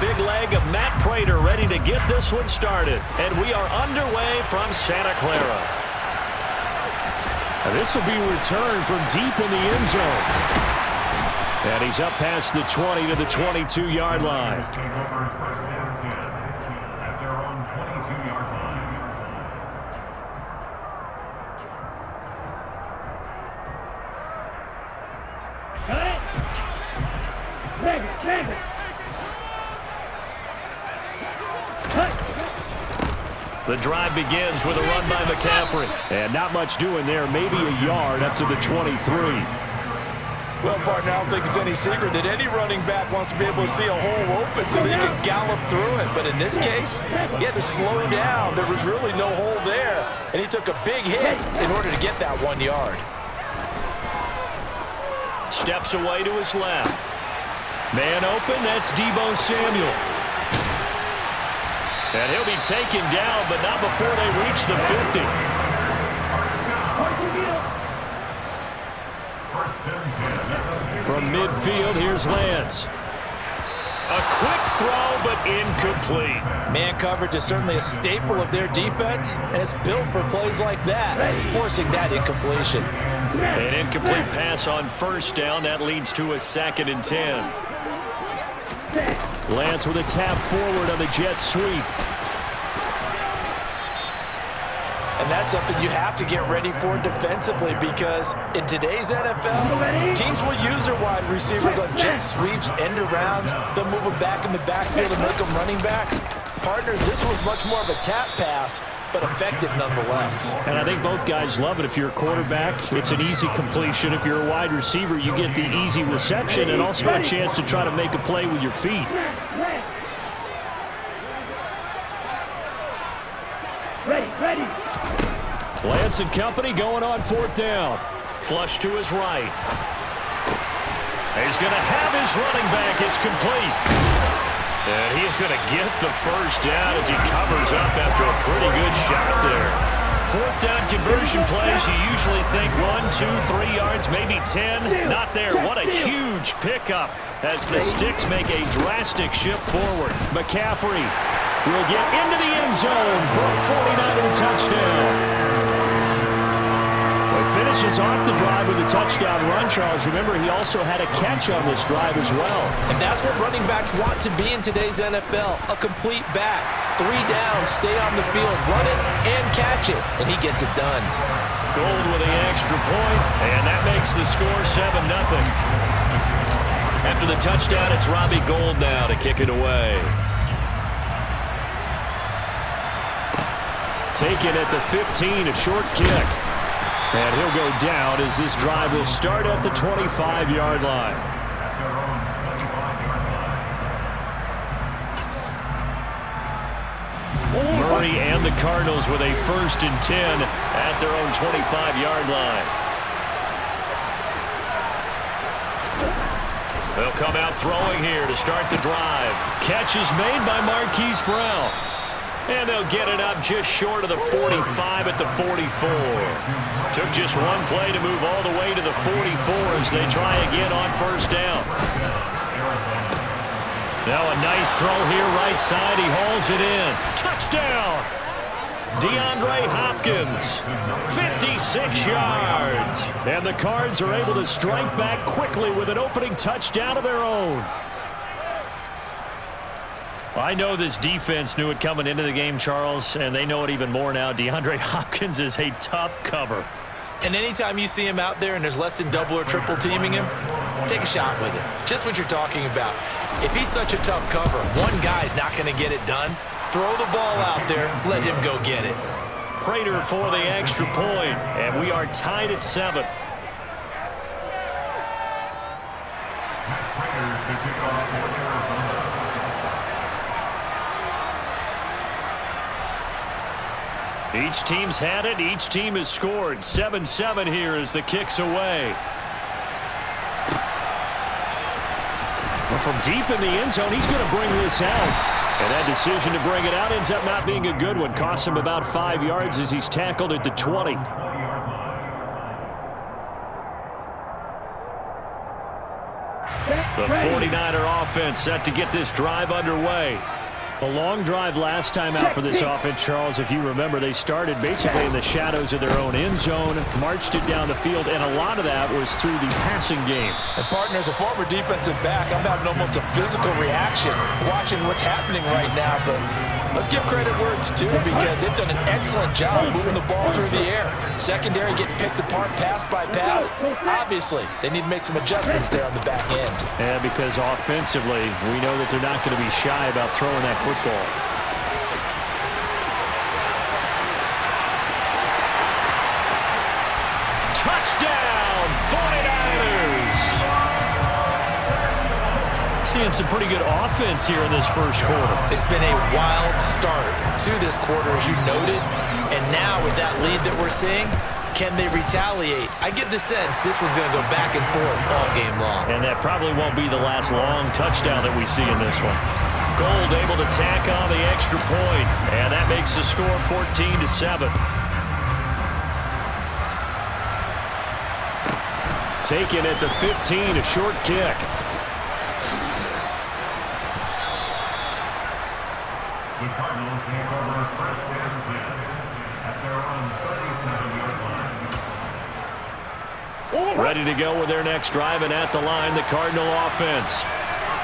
big leg of Matt Prater ready to get this one started. And we are underway from Santa Clara. This will be returned from deep in the end zone. And he's up past the 20 to the 22-yard line. The drive begins with a run by McCaffrey. And not much doing there, maybe a yard up to the 23. Well, partner, I don't think it's any secret that any running back wants to be able to see a hole open so that he can gallop through it. But in this case, he had to slow down. There was really no hole there, and he took a big hit in order to get that 1 yard. Steps away to his left. Man open, that's Deebo Samuel. And he'll be taken down, but not before they reach the 50. From midfield, here's Lance. A quick throw, but incomplete. Man coverage is certainly a staple of their defense, and it's built for plays like that, forcing that incompletion. An incomplete pass on first down. That leads to a 2nd and 10. Lance with a tap forward on the jet sweep. And that's something you have to get ready for defensively, because in today's NFL, teams will use their wide receivers on jet sweeps, end arounds. They'll move them back in the backfield and make them running backs. Partner, this was much more of a tap pass, but effective nonetheless. And I think both guys love it. If you're a quarterback, it's an easy completion. If you're a wide receiver, you get the easy reception and also a chance to try to make a play with your feet. Ready. Lance and company going on 4th down. Flush to his right. He's going to have his running back. It's complete. And he's going to get the first down as he covers up after a pretty good shot there. 4th down conversion plays, you usually think 1, 2, 3 yards, maybe 10. Not there. What a huge pickup as the Sticks make a drastic shift forward. McCaffrey will get into the end zone for a 49er touchdown. He finishes off the drive with a touchdown run, Charles. Remember, he also had a catch on this drive as well. And that's what running backs want to be in today's NFL, a complete back. 3 down, stay on the field, run it, and catch it. And he gets it done. Gold with the extra point, and that makes the score 7-0. After the touchdown, it's Robbie Gould now to kick it away. Taken at the 15, a short kick. And he'll go down as this drive will start at the 25-yard line. Murray and the Cardinals with a 1st and 10 at their own 25-yard line. They'll come out throwing here to start the drive. Catch is made by Marquise Brown. And they'll get it up just short of the 45 at the 44. Took just one play to move all the way to the 44 as they try again on 1st down. Now a nice throw here right side. He hauls it in. Touchdown! DeAndre Hopkins, 56 yards. And the Cards are able to strike back quickly with an opening touchdown of their own. I know this defense knew it coming into the game, Charles, and they know it even more now. DeAndre Hopkins is a tough cover. And anytime you see him out there and there's less than double or triple teaming him, take a shot with it. Just what you're talking about. If he's such a tough cover, one guy's not going to get it done. Throw the ball out there, let him go get it. Prater for the extra point, and we are tied at 7. Each team's had it. Each team has scored. 7-7 here as the kick's away. Well, from deep in the end zone, he's going to bring this out. And that decision to bring it out ends up not being a good one. Costs him about 5 yards as he's tackled at the 20. The 49er offense set to get this drive underway. A long drive last time out for this offense, Charles. If you remember, they started basically in the shadows of their own end zone, marched it down the field, and a lot of that was through the passing game. And partner, as a former defensive back, I'm having almost a physical reaction watching what's happening right now. But let's give credit where it's due, because they've done an excellent job moving the ball through the air. Secondary getting picked apart pass by pass. Obviously, they need to make some adjustments there on the back end. Yeah, because offensively, we know that they're not going to be shy about throwing that football. Touchdown, 49ers! Seeing some pretty good offense here in this first quarter. It's been a wild start to this quarter, as you noted. And now with that lead that we're seeing, can they retaliate? I get the sense this one's going to go back and forth all game long. And that probably won't be the last long touchdown that we see in this one. Gold able to tack on the extra point, and that makes the score 14-7. Taken at the 15, a short kick. The Cardinals take over first and 10 at their own 37-yard line. Ready to go with their next drive, and at the line, the Cardinal offense.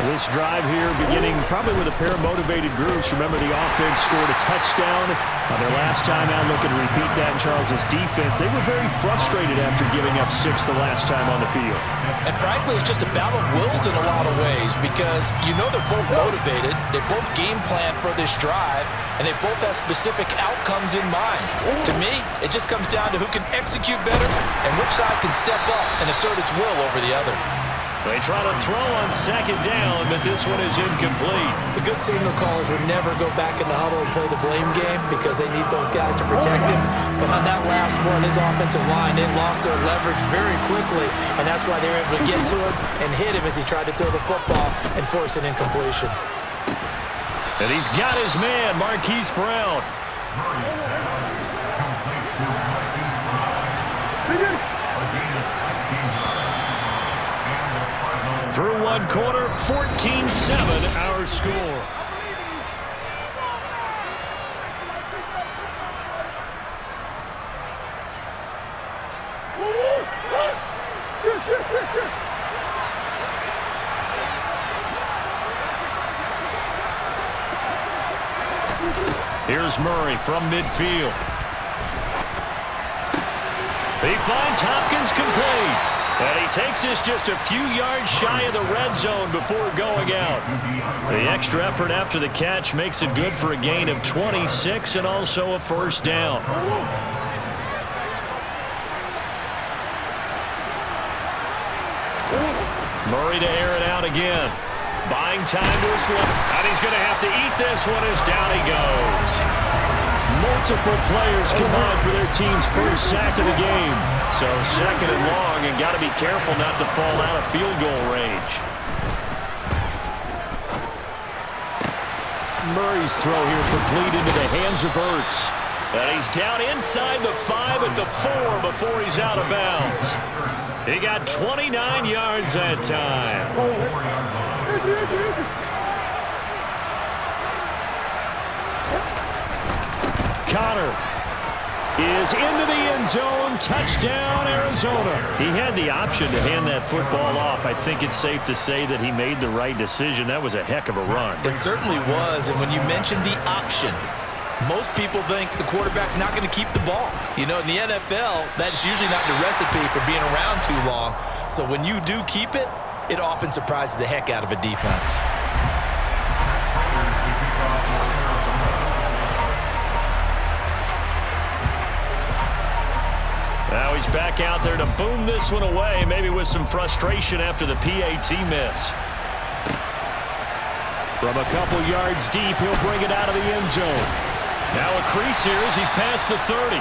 This drive here beginning probably with a pair of motivated groups. Remember, the offense scored a touchdown on their last time out. Looking to repeat that in Charles's defense. They were very frustrated after giving up 6 the last time on the field. And frankly, it's just a battle of wills in a lot of ways, because you know they're both motivated. They both game plan for this drive, and they both have specific outcomes in mind. To me, it just comes down to who can execute better and which side can step up and assert its will over the other. They try to throw on second down, but this one is incomplete. The good signal callers would never go back in the huddle and play the blame game, because they need those guys to protect him. But on that last one, his offensive line, they lost their leverage very quickly, and that's why they were able to get to him and hit him as he tried to throw the football and force an incompletion. And he's got his man, Marquise Brown. Through one quarter, 14-7 our score. Here's Murray from midfield. He finds Hopkins complete. And he takes this just a few yards shy of the red zone before going out. The extra effort after the catch makes it good for a gain of 26 and also a first down. Murray to air it out again. Buying time to his left. And he's going to have to eat this one as down he goes. Multiple players combined for their team's first sack of the game. So second and long, and got to be careful not to fall out of field goal range. Murray's throw here complete into the hands of Ertz. And he's down inside the 5 at the 4 before he's out of bounds. He got 29 yards that time. Connor is into the end zone. Touchdown, Arizona. He had the option to hand that football off. I think it's safe to say that he made the right decision. That was a heck of a run. It certainly was, and when you mentioned the option, most people think the quarterback's not going to keep the ball. You know, in the NFL, that's usually not the recipe for being around too long. So when you do keep it, it often surprises the heck out of a defense. Now he's back out there to boom this one away, maybe with some frustration after the PAT miss. From a couple yards deep, he'll bring it out of the end zone. Now a crease here as he's past the 30.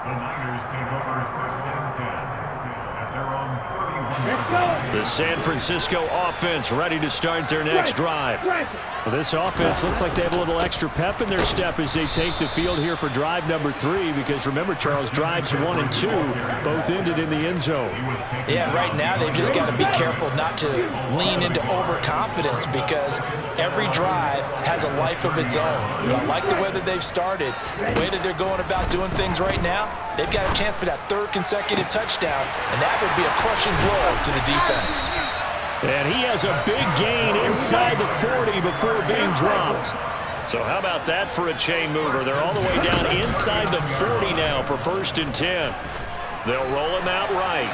The Niners take over first and 10 at their own 31. Let's go. The San Francisco offense ready to start their next drive. Well, this offense looks like they have a little extra pep in their step as they take the field here for drive number 3, because remember, Charles, drives 1 and 2 both ended in the end zone. Yeah, right now they've just got to be careful not to lean into overconfidence, because every drive has a life of its own. But I like the way that they've started, the way that they're going about doing things right now. They've got a chance for that 3rd consecutive touchdown, and that would be a crushing blow to the defense. And he has a big gain inside the 40 before being dropped. So how about that for a chain mover? They're all the way down inside the 40 now for 1st and 10. They'll roll him out right.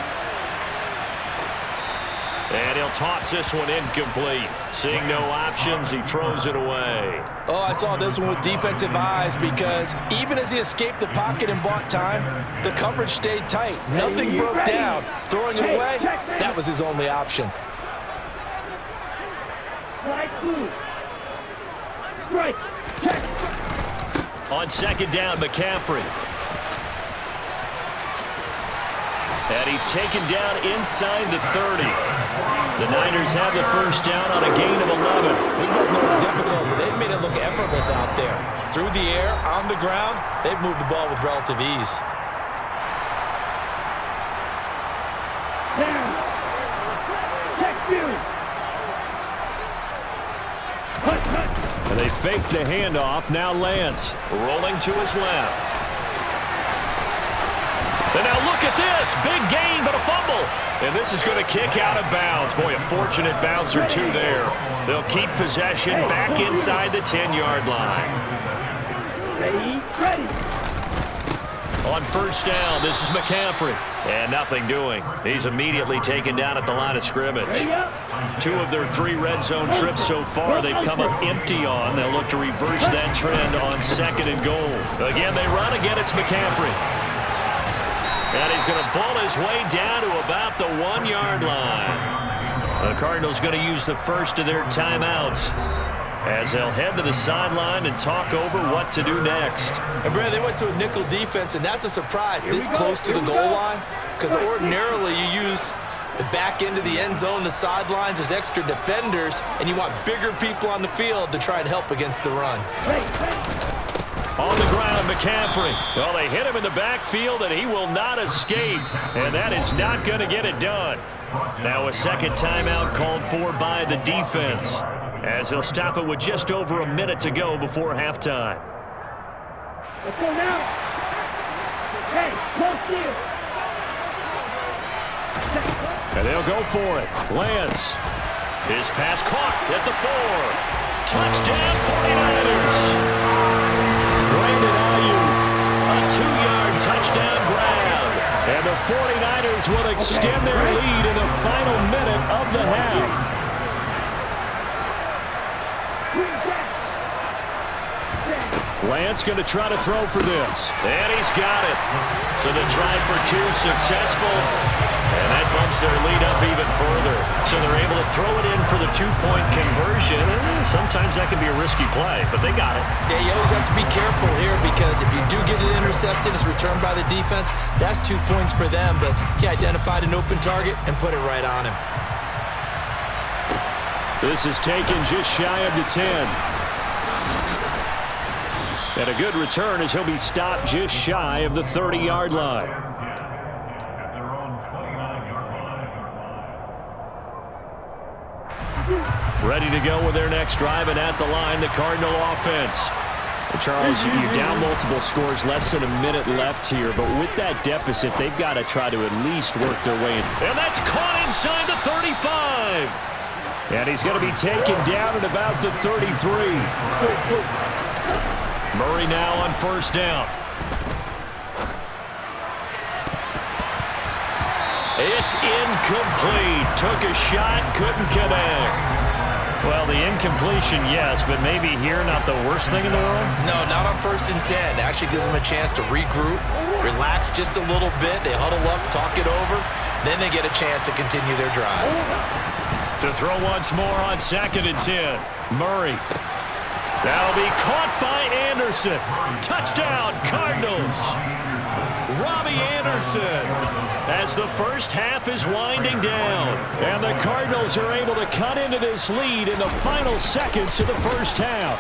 And he'll toss this one incomplete. Seeing no options, he throws it away. Oh, I saw this one with defensive eyes, because even as he escaped the pocket and bought time, the coverage stayed tight. Nothing broke down. Throwing it away, that was his only option. Right. Check. On 2nd down, McCaffrey. And he's taken down inside the 30. The Niners have the 1st down on a gain of 11. We both know it's difficult, but they've made it look effortless out there. Through the air, on the ground, they've moved the ball with relative ease. Down. Check view. And they fake the handoff. Now Lance rolling to his left. And now look at this. Big gain, but a fumble. And this is going to kick out of bounds. Boy, a fortunate bounce or two there. They'll keep possession back inside the 10-yard line. Ready. On 1st down, this is McCaffrey. And nothing doing. He's immediately taken down at the line of scrimmage. 2 of their 3 red zone trips so far they've come up empty on. They'll look to reverse that trend on 2nd and goal. Again, they run. Again, it's McCaffrey. And he's going to bull his way down to about the 1-yard line. The Cardinals going to use the first of their timeouts as they'll head to the sideline and talk over what to do next. And Brad, they went to a nickel defense, and that's a surprise this close to the goal line, because ordinarily you use the back end of the end zone, the sidelines as extra defenders, and you want bigger people on the field to try and help against the run. On the ground, McCaffrey. Well, they hit him in the backfield, and he will not escape. And that is not going to get it done. Now a 2nd timeout called for by the defense, as they'll stop it with just over a minute to go before halftime. Let's go now. Hey, close here. And they'll go for it. Lance. His pass caught at the 4. Touchdown, 49ers. Brandon Ayuk, a 2-yard touchdown grab. And the 49ers will extend their lead in the final minute of the half. Lance going to try to throw for this. And he's got it. So the try for 2 successful. And that bumps their lead up even further. So they're able to throw it in for the 2-point conversion. Sometimes that can be a risky play, but they got it. Yeah, you always have to be careful here, because if you do get it intercepted, it's returned by the defense, that's 2 points for them. But he identified an open target and put it right on him. This is taken just shy of the 10. And a good return as he'll be stopped just shy of the 30-yard line. Ready to go with their next drive, and at the line, the Cardinal offense. And Charles, you're down multiple scores, less than a minute left here, but with that deficit, they've got to try to at least work their way in. And that's caught inside the 35. And he's going to be taken down at about the 33. Murray now on 1st down. It's incomplete. Took a shot, couldn't connect. Well, the incompletion, yes, but maybe here not the worst thing in the world? No, not on 1st and 10. It actually gives them a chance to regroup, relax just a little bit. They huddle up, talk it over. Then they get a chance to continue their drive. To throw once more on 2nd and 10. Murray. That'll be caught by Anderson. Touchdown, Cardinals. Robbie Anderson, as the first half is winding down. And the Cardinals are able to cut into this lead in the final seconds of the first half.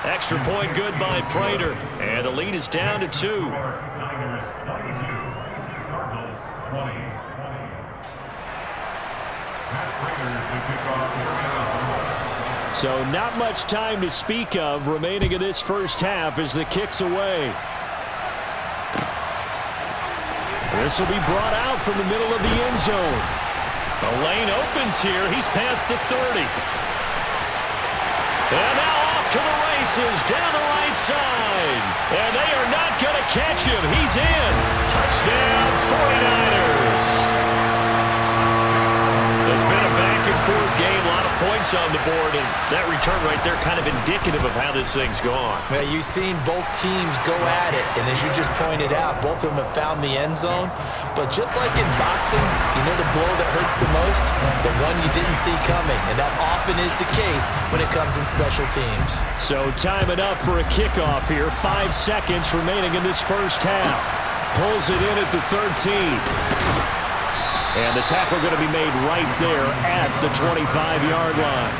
Extra point good by Prater, and the lead is down to 2. Niners 22, Cardinals 20. Matt Prater to kick off the Arizona. So not much time to speak of remaining in this first half as the kick's away. This will be brought out from the middle of the end zone. The lane opens here. He's past the 30. And now off to the races down the right side. And they are not going to catch him. He's in. Touchdown, 49ers. It's been a back-and-forth game. A lot of points on the board. And that return right there kind of indicative of how this thing's gone. Well, you've seen both teams go at it. And as you just pointed out, both of them have found the end zone. But just like in boxing, you know the blow that hurts the most? The one you didn't see coming. And that often is the case when it comes in special teams. So time enough for a kickoff here. 5 seconds remaining in this first half. Pulls it in at the 13. And the tackle going to be made right there at the 25-yard line.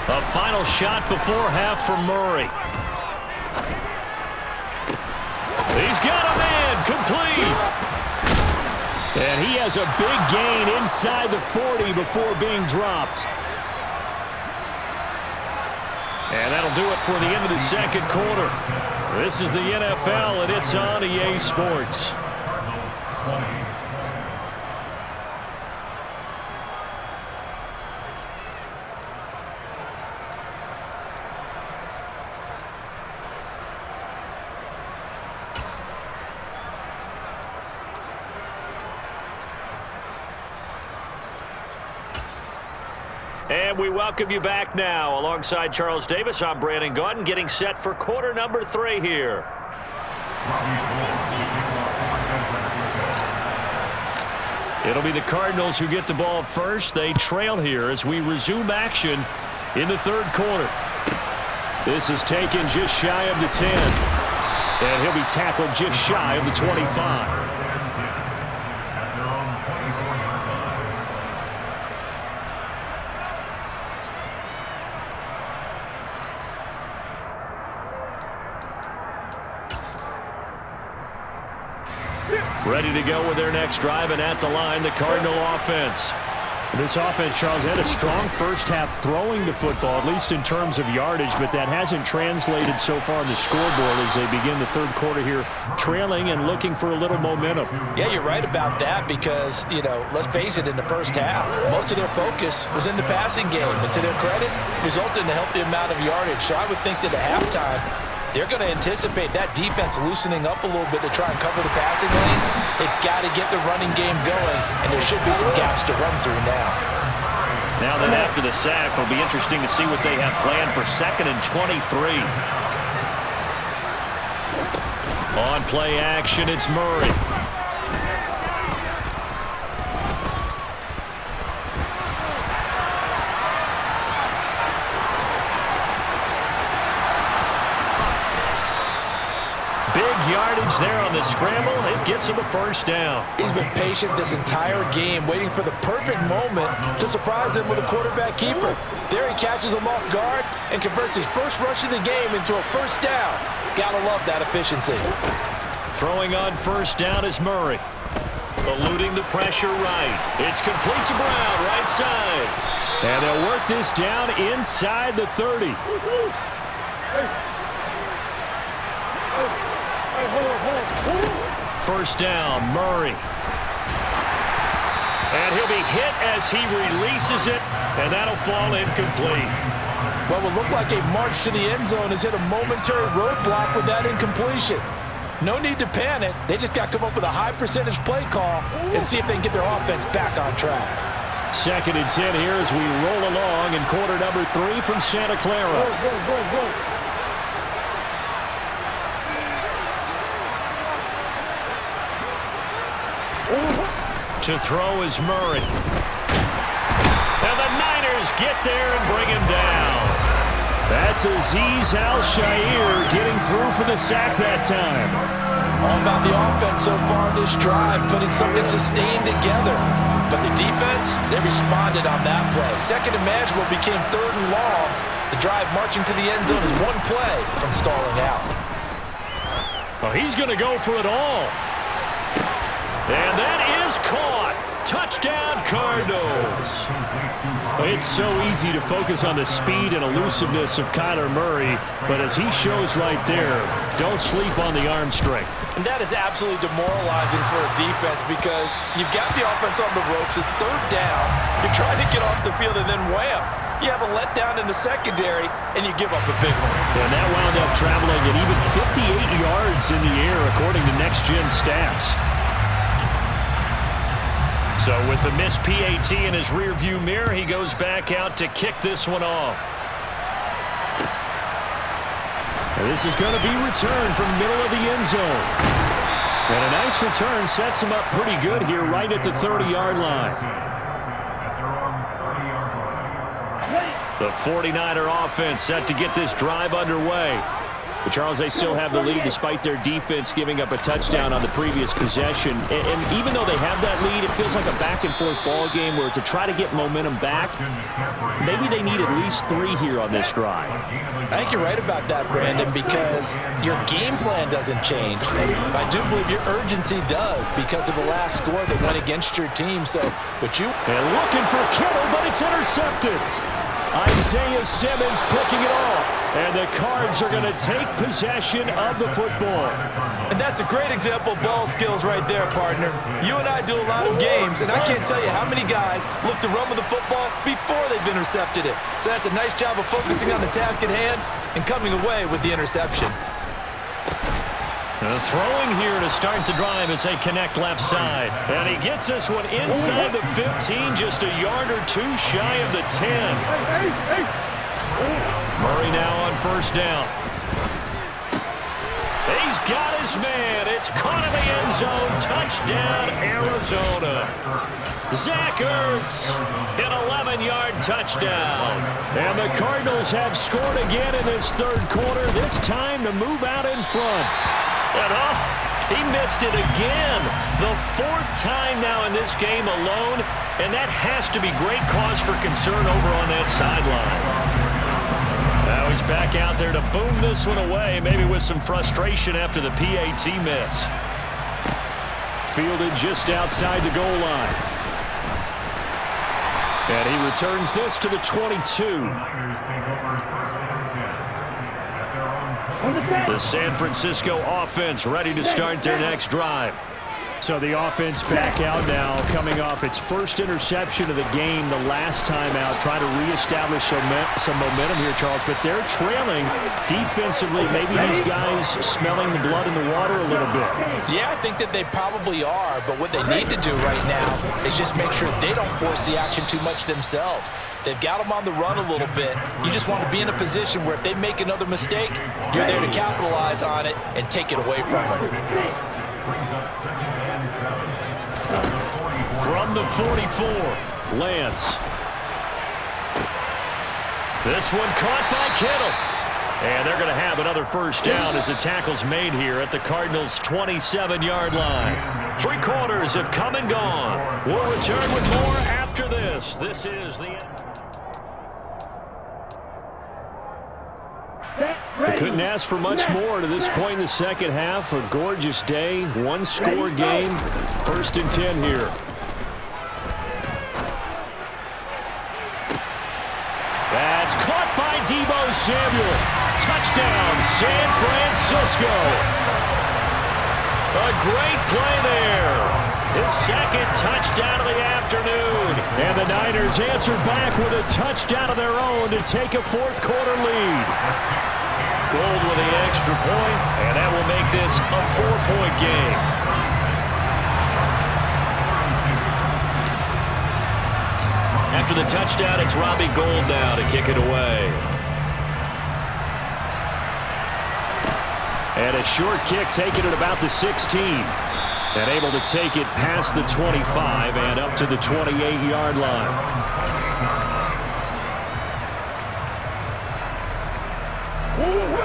A final shot before half from Murray. He's got a man, complete. And he has a big gain inside the 40 before being dropped. And that'll do it for the end of the second quarter. This is the NFL, and it's on EA Sports. And we welcome you back now. Alongside Charles Davis, I'm Brandon Gaudin, getting set for quarter number 3 here. It'll be the Cardinals who get the ball first. They trail here as we resume action in the third quarter. This is taken just shy of the 10. And he'll be tackled just shy of the 25. Ready to go with their next drive, and at the line, the Cardinal offense. This offense, Charles, had a strong first half throwing the football, at least in terms of yardage, but that hasn't translated so far on the scoreboard as they begin the third quarter here, trailing and looking for a little momentum. Yeah, you're right about that because, you know, let's face it, in the first half, most of their focus was in the passing game, and to their credit, resulted in a healthy amount of yardage. So I would think that at halftime, they're going to anticipate that defense loosening up a little bit to try and cover the passing lanes. They've got to get the running game going, and there should be some gaps to run through now. Now then, after the sack, it'll be interesting to see what they have planned for 2nd and 23. On play action, it's Murray. Yardage there on the scramble. It gets him a first down. He's been patient this entire game, waiting for the perfect moment to surprise him with a quarterback keeper. There he catches him off guard and converts his first rush of the game into a first down. Gotta love that efficiency. Throwing on first down is Murray. Eluding the pressure right. It's complete to Brown, right side. And they'll work this down inside the 30. First down, Murray. And he'll be hit as he releases it, and that'll fall incomplete. What will look like a march to the end zone has hit a momentary roadblock with that incompletion. No need to panic. They just got to come up with a high percentage play call and see if they can get their offense back on track. 2nd and 10 here as we roll along in quarter number 3 from Santa Clara. Go. To throw is Murray. And the Niners get there and bring him down. That's Azeez Al-Shaair getting through for the sack that time. All about the offense so far this drive, putting something sustained together. But the defense, they responded on that play. Second and manageable became third and long. The drive marching to the end zone is one play from stalling out. Well, he's going to go for it all. And that is caught. Touchdown, Cardinals. It's so easy to focus on the speed and elusiveness of Kyler Murray, but as he shows right there, don't sleep on the arm strength. And that is absolutely demoralizing for a defense because you've got the offense on the ropes. It's third down. You're trying to get off the field, and then wham, you have a letdown in the secondary, and you give up a big one. And that wound up traveling at even 58 yards in the air, according to Next Gen Stats. So with the missed PAT in his rearview mirror, he goes back out to kick this one off. And this is going to be returned from middle of the end zone. And a nice return sets him up pretty good here right at the 30-yard line. The 49er offense set to get this drive underway. But Charles, they still have the lead despite their defense giving up a touchdown on the previous possession. And even though they have that lead, it feels like a back-and-forth ball game where to try to get momentum back, maybe they need at least 3 here on this drive. I think you're right about that, Brandon, because your game plan doesn't change. I do believe your urgency does because of the last score that went against your team. So, And looking for Kittle, but it's intercepted. Isaiah Simmons picking it off. And the Cards are going to take possession of the football. And that's a great example of ball skills right there, partner. You and I do a lot of games, and I can't tell you how many guys look to run with the football before they've intercepted it. So that's a nice job of focusing on the task at hand and coming away with the interception. Throwing here to start the drive as they connect left side. And he gets this one inside the 15, just a yard or two shy of the 10. Murray now on first down. He's got his man. It's caught in the end zone. Touchdown, Arizona. Zach Ertz, an 11-yard touchdown. And the Cardinals have scored again in this third quarter, this time to move out in front. And he missed it again. The 4th time now in this game alone, and that has to be great cause for concern over on that sideline. Now he's back out there to boom this one away, maybe with some frustration after the PAT miss. Fielded just outside the goal line. And he returns this to the 22. The San Francisco offense ready to start their next drive. So the offense back out now, coming off its first interception of the game the last time out, trying to reestablish some momentum here, Charles. But they're trailing defensively. Maybe these guys smelling the blood in the water a little bit. Yeah, I think that they probably are. But what they need to do right now is just make sure they don't force the action too much themselves. They've got them on the run a little bit. You just want to be in a position where if they make another mistake, you're there to capitalize on it and take it away from them. From the 44, Lance. This one caught by Kittle. And they're going to have another first down as the tackle's made here at the Cardinals' 27-yard line. 3 quarters have come and gone. We'll return with more after this. This is the... I couldn't ask for much more to this point in the second half. A gorgeous day, 1-score game. 1st and 10 here. That's caught by Deebo Samuel. Touchdown, San Francisco. A great play there. His 2nd touchdown of the afternoon. And the Niners answer back with a touchdown of their own to take a 4th quarter lead. Gold with the extra point, and that will make this a 4-point game. After the touchdown, it's Robbie Gould now to kick it away. And a short kick taken at about the 16. And able to take it past the 25 and up to the 28-yard line.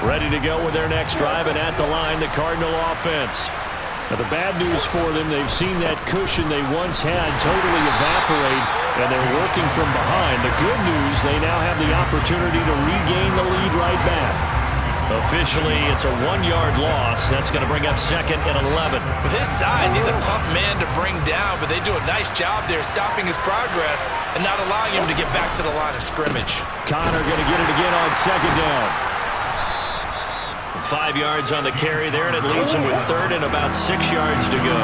Ready to go with their next drive, and at the line, the Cardinal offense. Now, the bad news for them, they've seen that cushion they once had totally evaporate, and they're working from behind. The good news, they now have the opportunity to regain the lead right back. Officially, it's a 1-yard loss. That's going to bring up 2nd and 11. With his size, he's a tough man to bring down, but they do a nice job there stopping his progress and not allowing him to get back to the line of scrimmage. Connor going to get it again on 2nd down. 5 yards on the carry there, and it leaves them with 3rd and about 6 yards to go.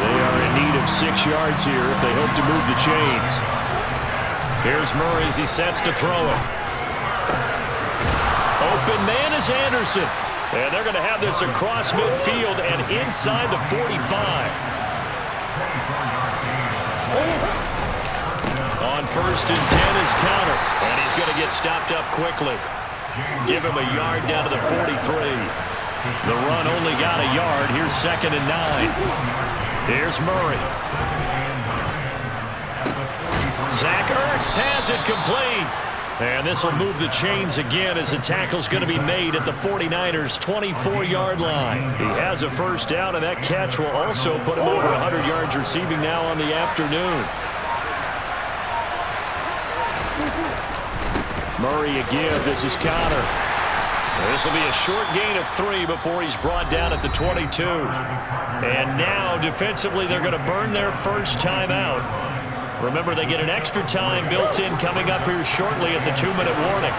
They are in need of 6 yards here if they hope to move the chains. Here's Murray as he sets to throw it. Open man is Anderson. And they're going to have this across midfield and inside the 45. On 1st and 10 is Connor. And he's going to get stopped up quickly. Give him a yard down to the 43. The run only got a yard. Here's 2nd and 9. Here's Murray. Zach Ertz has it complete. And this will move the chains again as the tackle's going to be made at the 49ers' 24-yard line. He has a 1st down, and that catch will also put him over 100 yards receiving now on the afternoon. Murray again. This is Connor. This will be a short gain of 3 before he's brought down at the 22. And now, defensively, they're going to burn their first timeout. Remember, they get an extra time built in coming up here shortly at the 2-minute warning.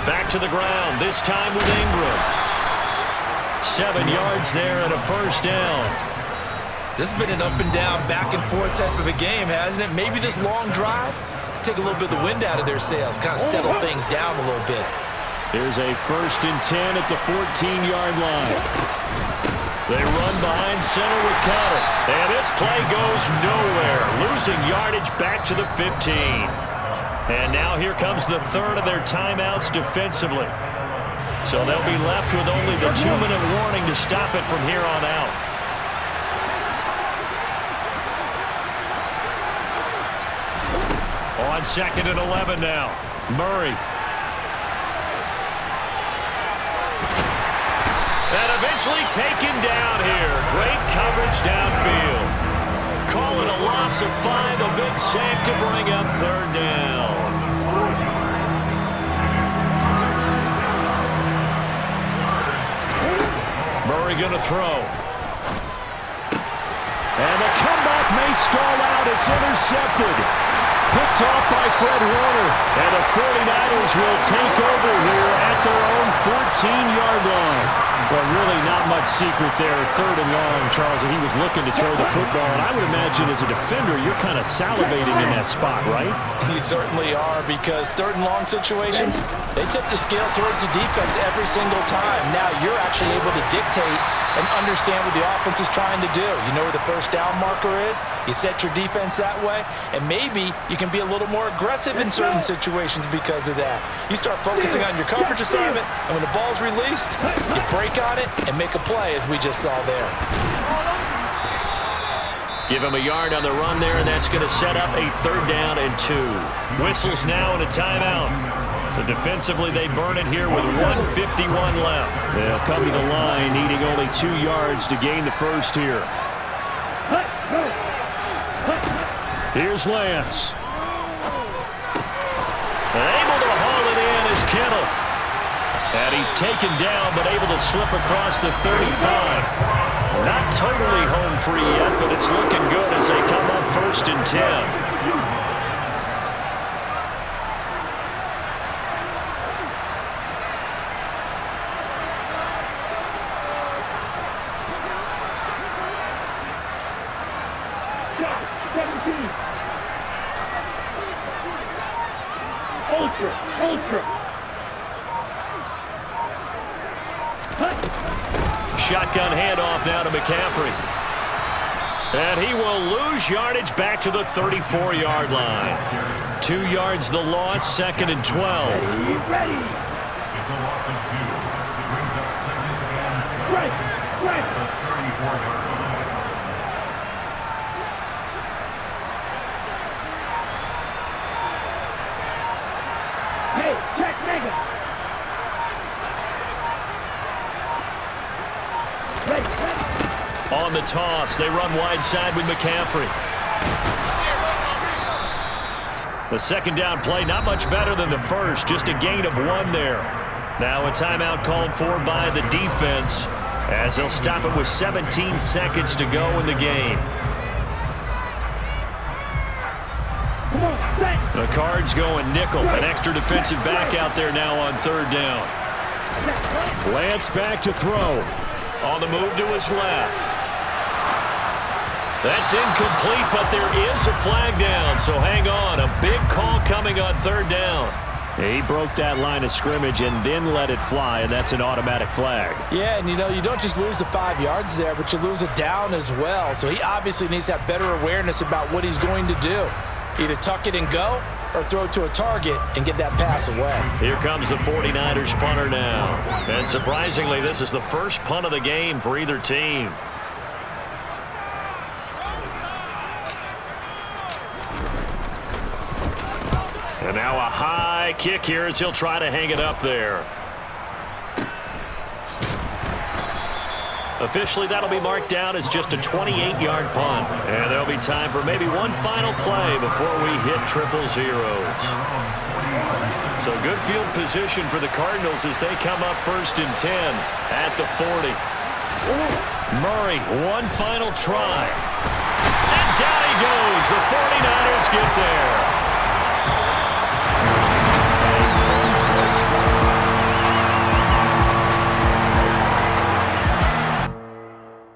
Back to the ground, this time with Ingram. 7 yards there and a 1st down. This has been an up and down, back and forth type of a game, hasn't it? Maybe this long drive take a little bit of the wind out of their sails, kind of settle things down a little bit. Here's a 1st and 10 at the 14-yard line. They run behind center with Connor. And this play goes nowhere. Losing yardage back to the 15. And now here comes the 3rd of their timeouts defensively. So they'll be left with only the 2-minute warning to stop it from here on out. On 2nd and 11 now. Murray. And eventually taken down here. Great coverage downfield. Call it a loss of 5, a big sack to bring up 3rd down. Murray going to throw. And the comeback may stall out. It's intercepted. Picked off by Fred Warner. And the 49ers will take over here at their own 14-yard line. But really not much secret there. 3rd and long, Charles, and he was looking to throw the football. And I would imagine as a defender, you're kind of salivating in that spot, right? You certainly are, because 3rd and long situations, they tip the scale towards the defense every single time. Now you're actually able to dictate and understand what the offense is trying to do. You know where the 1st down marker is. You set your defense that way, and maybe you can be a little more aggressive in certain situations because of that. You start focusing on your coverage assignment, and when the ball's released, you break on it and make a play, as we just saw there. Give him a yard on the run there, and that's going to set up a 3rd down and 2. Whistles now and a timeout. So defensively, they burn it here with 1:51 left. They'll come to the line, needing only 2 yards to gain the 1st here. Here's Lance. And able to haul it in is Kittle. And he's taken down, but able to slip across the 35. Not totally home free yet, but it's looking good as they come up 1st and 10. Shotgun handoff now to McCaffrey. And he will lose yardage back to the 34-yard line. 2 yards the loss, 2nd and 12. Ready. It's a loss of 2. It brings up 2nd and 12. Right. Right. The 34-yard line. Hey, check mega. Ready. Ready. On the toss, they run wide side with McCaffrey. The 2nd down play, not much better than the first, just a gain of 1 there. Now a timeout called for by the defense as they'll stop it with 17 seconds to go in the game. Come on, set. The Cards going nickel, an extra defensive back out there now on 3rd down. Lance back to throw. On the move to his left. That's incomplete, but there is a flag down, so hang on. A big call coming on 3rd down. He broke that line of scrimmage and then let it fly, and that's an automatic flag. Yeah, and you don't just lose the 5 yards there, but you lose a down as well. So he obviously needs to have better awareness about what he's going to do. Either tuck it and go or throw it to a target and get that pass away. Here comes the 49ers punter now. And surprisingly, this is the first punt of the game for either team. And now a high kick here as he'll try to hang it up there. Officially, that'll be marked down as just a 28-yard punt. And there'll be time for maybe one final play before we hit triple zeros. So good field position for the Cardinals as they come up 1st and 10 at the 40. Murray, one final try. And down he goes. The 49ers get there.